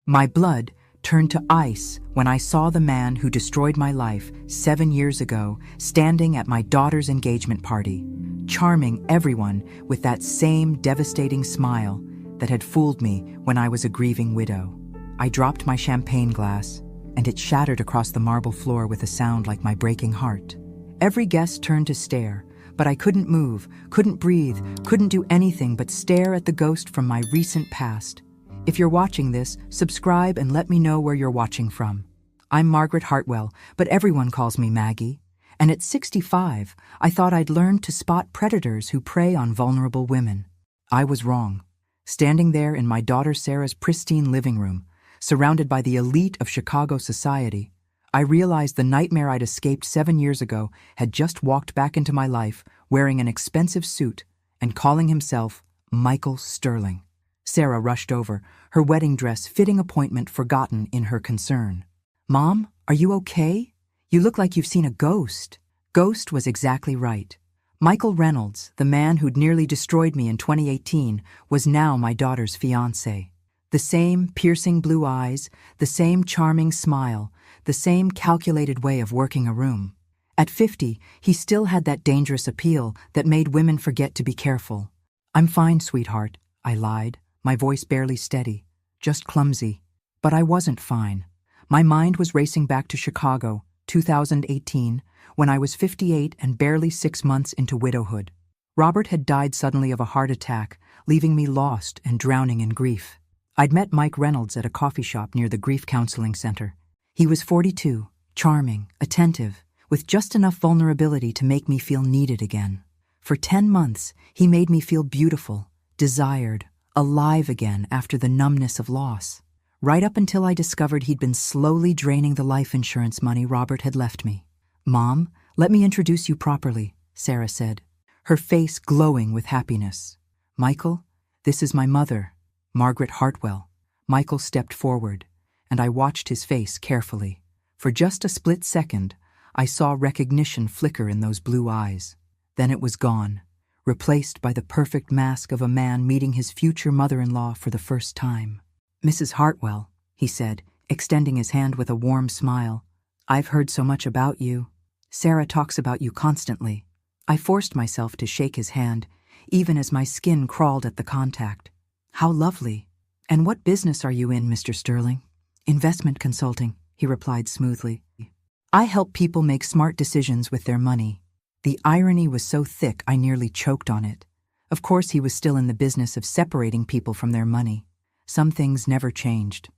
My blood turned to ice when I saw the man who destroyed my life 7 years ago standing at my daughter's engagement party, charming everyone with that same devastating smile that had fooled me when I was a grieving widow. I dropped my champagne glass, and it shattered across the marble floor with a sound like my breaking heart. Every guest turned to stare, but I couldn't move, couldn't breathe, couldn't do anything but stare at the ghost from my recent past. If you're watching this, subscribe and let me know where you're watching from. I'm Margaret Hartwell, but everyone calls me Maggie. And at 65, I thought I'd learned to spot predators who prey on vulnerable women. I was wrong. Standing there in my daughter Sarah's pristine living room, surrounded by the elite of Chicago society, I realized the nightmare I'd escaped 7 years ago had just walked back into my life wearing an expensive suit and calling himself Michael Sterling. Sarah rushed over, her wedding dress fitting appointment forgotten in her concern. "Mom, are you okay? You look like you've seen a ghost." Ghost was exactly right. Michael Reynolds, the man who'd nearly destroyed me in 2018, was now my daughter's fiancé. The same piercing blue eyes, the same charming smile, the same calculated way of working a room. At 50, he still had that dangerous appeal that made women forget to be careful. "I'm fine, sweetheart," I lied, my voice barely steady, just clumsy. But I wasn't fine. My mind was racing back to Chicago, 2018, when I was 58 and barely 6 months into widowhood. Robert had died suddenly of a heart attack, leaving me lost and drowning in grief. I'd met Mike Reynolds at a coffee shop near the Grief Counseling Center. He was 42, charming, attentive, with just enough vulnerability to make me feel needed again. For 10 months, he made me feel beautiful, desired, alive again after the numbness of loss. Right up until I discovered he'd been slowly draining the life insurance money Robert had left me. "Mom, let me introduce you properly," Sarah said, her face glowing with happiness. "Michael, this is my mother, Margaret Hartwell." Michael stepped forward, and I watched his face carefully. For just a split second, I saw recognition flicker in those blue eyes. Then it was gone, replaced by the perfect mask of a man meeting his future mother-in-law for the first time. "Mrs. Hartwell," he said, extending his hand with a warm smile. "I've heard so much about you. Sarah talks about you constantly." I forced myself to shake his hand, even as my skin crawled at the contact. "How lovely. And what business are you in, Mr. Sterling?" "Investment consulting," he replied smoothly. "I help people make smart decisions with their money." The irony was so thick I nearly choked on it. Of course he was still in the business of separating people from their money. Some things never changed.